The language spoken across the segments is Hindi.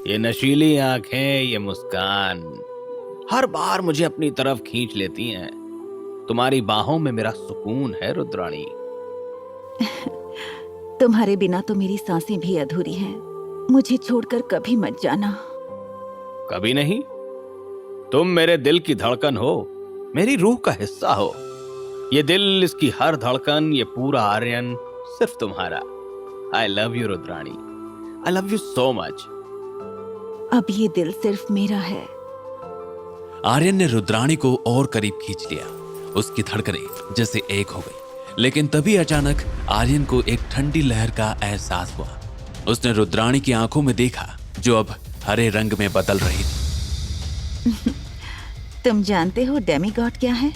ये नशीली आंखें, ये मुस्कान हर बार मुझे अपनी तरफ खींच लेती हैं। तुम्हारी बाहों में मेरा सुकून है रुद्राणी। तुम्हारे बिना तो मेरी सांसें भी अधूरी हैं। मुझे छोड़कर कभी मत जाना। कभी नहीं। तुम मेरे दिल की धड़कन हो, मेरी रूह का हिस्सा हो। ये दिल, इसकी हर धड़कन, ये पूरा आर्यन सिर्फ तुम्हारा। I love you Rudrani, I love you so much. अब ये दिल सिर्फ मेरा है। आर्यन ने रुद्राणी को और करीब खींच लिया। उसकी धड़कनें जैसे एक हो गई। लेकिन तभी अचानक आर्यन को एक ठंडी लहर का एहसास हुआ। उसने रुद्राणी की आंखों में देखा, जो अब हरे रंग में बदल रही थी। तुम जानते हो डेमीगॉड क्या है?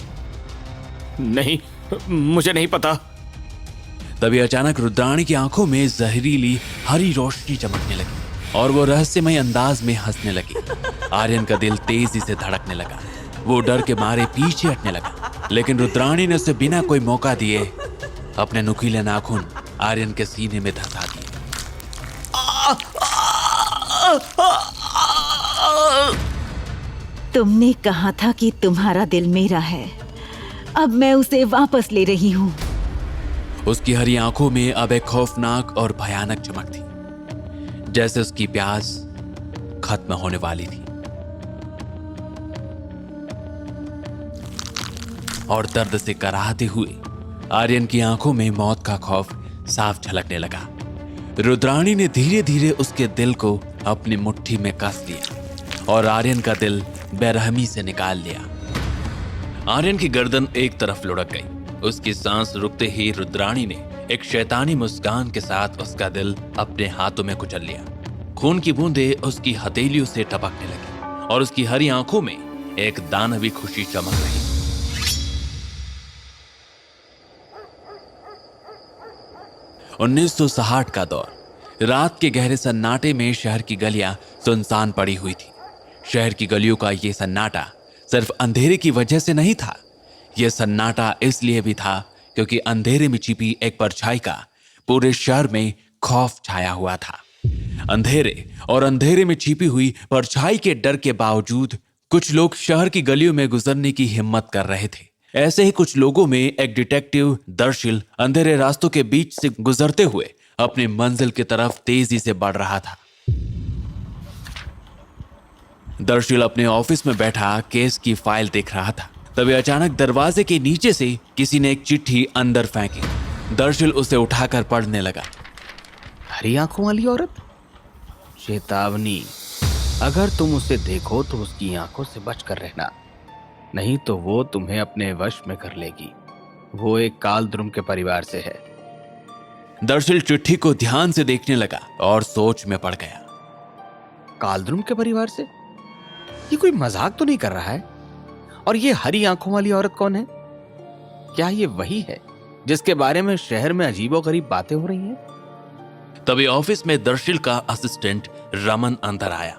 नहीं, मुझे नहीं पता। तभी अचानक रुद्राणी की आंखों में जहरीली हरी रोशनी चमकने लगी और वो रहस्यमय अंदाज में हंसने लगी। आर्यन का दिल तेजी से धड़कने लगा। वो डर के मारे पीछे हटने लगा, लेकिन रुद्राणी ने उसे बिना कोई मौका दिए अपने नुकीले नाखून आर्यन के सीने में धंसा दिए। तुमने कहा था कि तुम्हारा दिल मेरा है। अब मैं उसे वापस ले रही हूँ। उसकी हरी आंखों में अब एक खौफनाक और भयानक चमक थी, जैसे उसकी प्यास खत्म होने वाली थी। और दर्द से कराहते हुए आर्यन की आंखों में मौत का खौफ साफ झलकने लगा। रुद्राणी ने धीरे धीरे उसके दिल को अपनी मुट्ठी में कस लिया और आर्यन का दिल बेरहमी से निकाल लिया। आर्यन की गर्दन एक तरफ लुढ़क गई। उसकी सांस रुकते ही रुद्राणी ने एक शैतानी मुस्कान के साथ उसका दिल अपने हाथों में कुचल लिया। खून की बूंदें उसकी हथेलियों से टपकने लगी और उसकी हरी आंखों में एक दानवी खुशी चमक रही। 1960 का दौर। रात के गहरे सन्नाटे में शहर की गलियां सुनसान पड़ी हुई थी। शहर की गलियों का ये सन्नाटा सिर्फ अंधेरे की वजह से नहीं था। यह सन्नाटा इसलिए भी था क्योंकि अंधेरे में छिपी एक परछाई का पूरे शहर में खौफ छाया हुआ था। अंधेरे में छिपी हुई परछाई के डर के बावजूद कुछ लोग शहर की गलियों में गुजरने की हिम्मत कर रहे थे। ऐसे ही कुछ लोगों में एक डिटेक्टिव दर्शिल अंधेरे रास्तों के बीच से गुजरते हुए अपनी मंजिल की तरफ तेजी से बढ़ रहा था। दर्शिल अपने ऑफिस में बैठा केस की फाइल देख रहा था। तभी अचानक दरवाजे के नीचे से किसी ने एक चिट्ठी अंदर फेंकी। दर्शिल उसे उठाकर पढ़ने लगा। हरी आंखों वाली औरत, चेतावनी, अगर तुम उसे देखो तो उसकी आंखों से बचकर रहना, नहीं तो वो तुम्हें अपने वश में कर लेगी। वो एक कालद्रुम के परिवार से है। दर्शिल चिट्ठी को ध्यान से देखने लगा और सोच में पड़ गया। कालद्रुम के परिवार से? ये कोई मजाक तो नहीं कर रहा है? और ये हरी आंखों वाली औरत कौन है? क्या ये वही है जिसके बारे में शहर में अजीबोगरीब बातें हो रही हैं? तभी ऑफिस में दर्शिल का असिस्टेंट रमन अंदर आया।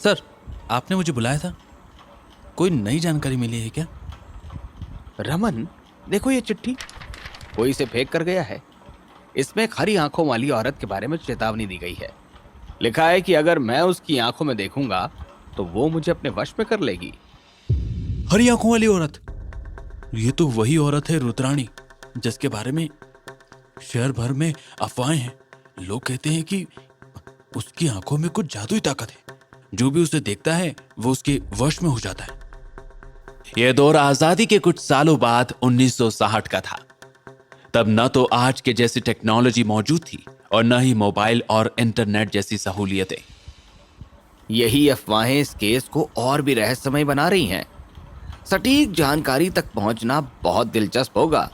सर, आपने मुझे बुलाया था। कोई नई जानकारी मिली है क्या? रमन, देखो ये चिट्ठी, कोई इसे फेंक कर गया है। इसमें एक हरी आंखों वाली औरत के बारे में चेतावनी दी गई है। लिखा है कि अगर मैं उसकी आंखों में देखूंगा तो वो मुझे अपने वश में कर लेगी। हरी आंखों वाली औरत? ये तो वही औरत है रुद्राणी, जिसके बारे में शहर भर में अफवाहें हैं। लोग कहते हैं कि उसकी आंखों में कुछ जादुई ताकत है। जो भी उसे देखता है वो उसके वश में हो जाता है। यह दौर आजादी के कुछ सालों बाद 1960 का था। तब न तो आज के जैसी टेक्नोलॉजी मौजूद थी और न ही मोबाइल और इंटरनेट जैसी सहूलियतें। यही अफवाहें इस केस को और भी रहस्यमय बना रही हैं। सटीक जानकारी तक पहुंचना बहुत दिलचस्प होगा।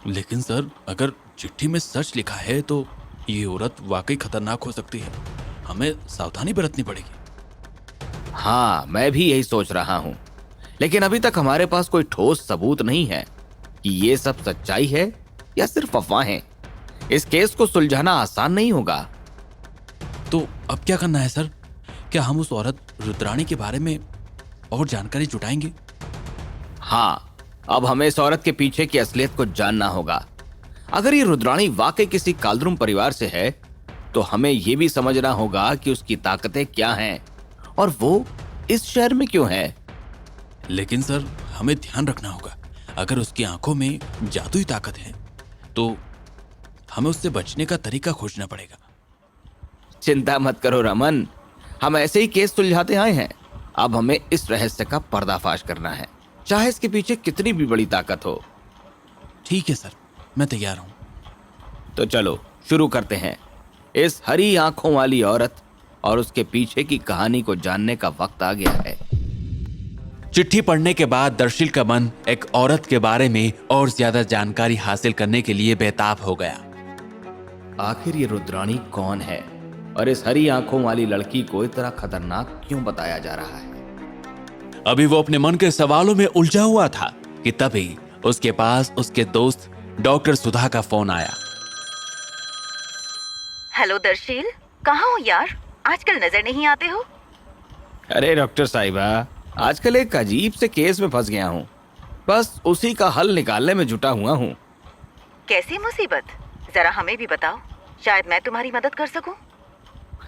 लेकिन सर, अगर चिट्ठी में सच लिखा है तो ये औरत वाकई खतरनाक हो सकती है। हमें सावधानी बरतनी पड़ेगी। हाँ, मैं भी यही सोच रहा हूं, लेकिन अभी तक हमारे पास कोई ठोस सबूत नहीं है कि ये सब सच्चाई है या सिर्फ अफवाहें। इस केस को सुलझाना आसान नहीं होगा। तो अब क्या करना है सर? क्या हम उस औरत रुद्राणी के बारे में और जानकारी जुटाएंगे? हाँ, अब हमें इस औरत के पीछे की असलियत को जानना होगा। अगर ये रुद्राणी वाकई किसी कालद्रुम परिवार से है तो हमें ये भी समझना होगा कि उसकी ताकतें क्या हैं और वो इस शहर में क्यों है। लेकिन सर, हमें ध्यान रखना होगा, अगर उसकी आंखों में जादुई ताकत है तो हमें उससे बचने का तरीका खोजना पड़ेगा। चिंता मत करो रमन, हम ऐसे ही केस सुलझाते आए हैं। अब हमें इस रहस्य का पर्दाफाश करना है, चाहे इसके पीछे कितनी भी बड़ी ताकत हो। ठीक है सर, मैं तैयार हूं। तो चलो शुरू करते हैं। इस हरी आंखों वाली औरत और उसके पीछे की कहानी को जानने का वक्त आ गया है। चिट्ठी पढ़ने के बाद दर्शिल का मन एक औरत के बारे में और ज्यादा जानकारी हासिल करने के लिए बेताब हो गया। आखिर ये रुद्राणी कौन है और इस हरी आंखों वाली लड़की को इतना खतरनाक क्यों बताया जा रहा है? अभी वो अपने मन के सवालों में उलझा हुआ था कि तभी उसके पास उसके दोस्त डॉक्टर सुधा का फोन आया। हेलो दर्शील, कहाँ हो यार? आजकल नजर नहीं आते हो। अरे डॉक्टर साहिबा, आजकल एक अजीब से केस में फंस गया हूँ, बस उसी का हल निकालने में जुटा हुआ हूँ। कैसी मुसीबत? जरा हमें भी बताओ, शायद मैं तुम्हारी मदद कर सकूं।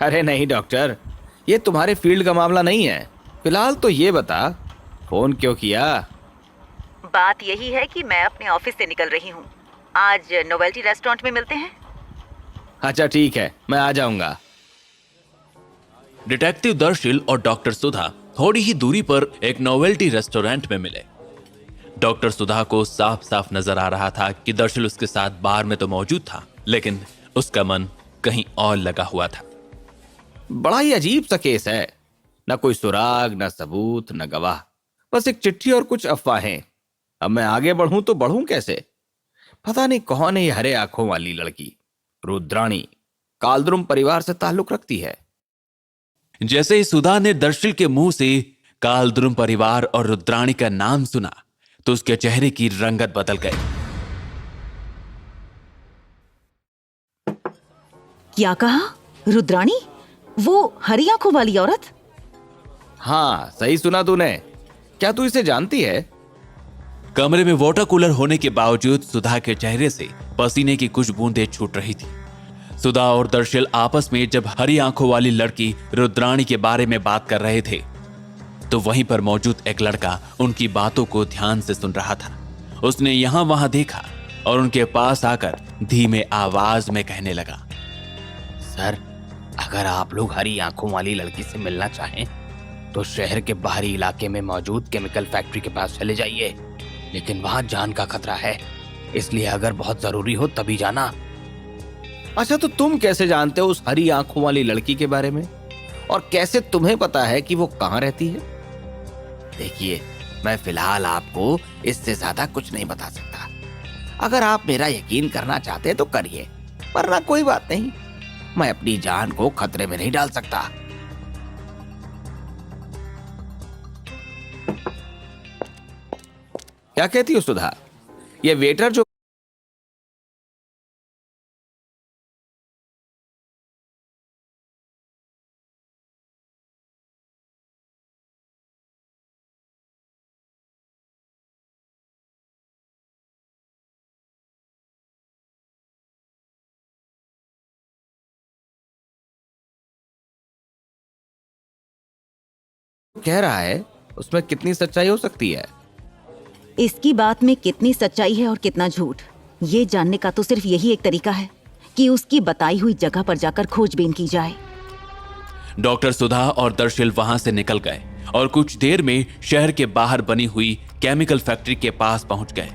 अरे नहीं डॉक्टर, ये तुम्हारे फील्ड का मामला नहीं है। फिलहाल तो ये बता, फोन क्यों किया? बात यही है कि मैं अपने ऑफिस से निकल रही हूँ। आज नोवेल्टी रेस्टोरेंट में मिलते हैं। अच्छा ठीक है, मैं आ जाऊंगा। डिटेक्टिव दर्शिल और डॉक्टर सुधा थोड़ी ही दूरी पर एक नोवेल्टी रेस्टोरेंट में मिले। डॉक्टर सुधा को साफ साफ नजर आ रहा था कि दर्शिल उसके साथ बार में तो मौजूद था, लेकिन उसका मन कहीं और लगा हुआ था। बड़ा ही अजीब सा केस है, न कोई सुराग, न सबूत, न गवाह, बस एक चिट्ठी और कुछ अफवाहें। अब मैं आगे बढ़ूं तो बढ़ूं कैसे? पता नहीं कौन है ये हरे आंखों वाली लड़की। रुद्राणी कालद्रुम परिवार से ताल्लुक रखती है। जैसे ही सुधा ने दर्शिल के मुंह से कालद्रुम परिवार और रुद्राणी का नाम सुना तो उसके चेहरे की रंगत बदल गई। क्या कहा? रुद्राणी? वो हरी आंखों वाली औरत? हाँ सही सुना तूने। क्या तू इसे जानती है? कमरे में वाटर कूलर होने के बावजूद सुधा के चेहरे से पसीने की कुछ बूंदें छूट रही थी। सुधा और दर्शिल आपस में जब हरी आंखों वाली लड़की रुद्राणी के बारे में बात कर रहे थे तो वहीं पर मौजूद एक लड़का उनकी बातों को ध्यान से सुन रहा था। उसने यहां वहां देखा और उनके पास आकर धीमे आवाज में कहने लगा, सर, अगर आप लोग हरी आंखों वाली लड़की से मिलना चाहें तो शहर के बाहरी इलाके में मौजूद केमिकल फैक्ट्री के पास चले जाइए, लेकिन वहां जान का खतरा है, इसलिए अगर बहुत जरूरी हो तभी जाना। अच्छा, तो तुम कैसे जानते हो उस हरी आंखों वाली लड़की के बारे में, और कैसे तुम्हें पता है कि वो कहाँ रहती है? देखिए, मैं फिलहाल आपको इससे ज्यादा कुछ नहीं बता सकता। अगर आप मेरा यकीन करना चाहते हैं तो करिए, वरना कोई बात नहीं, मैं अपनी जान को खतरे में नहीं डाल सकता। क्या कहती हो सुधा? ये वेटर जो कह रहा है उसमें कितनी सच्चाई हो सकती है? इसकी बात में कितनी सच्चाई है और कितना झूठ, ये जानने का तो सिर्फ यही एक तरीका है कि उसकी बताई हुई जगह पर जाकर खोजबीन की जाए। डॉक्टर सुधा और दर्शिल वहां से निकल गए और कुछ देर में शहर के बाहर बनी हुई केमिकल फैक्ट्री के पास पहुंच गए।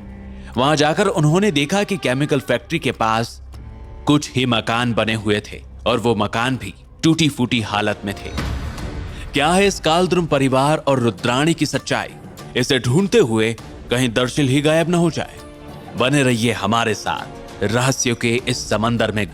वहां जाकर उन्होंने देखा कि केमिकल फैक्ट्री के पास कुछ ही मकान बने हुए थे और वो मकान भी टूटी फूटी हालत में थे। क्या है इस कालद्रुम परिवार और रुद्राणी की सच्चाई? इसे ढूंढते हुए कहीं दर्शिल ही गायब न हो जाए। बने रहिए हमारे साथ रहस्यों के इस समंदर में।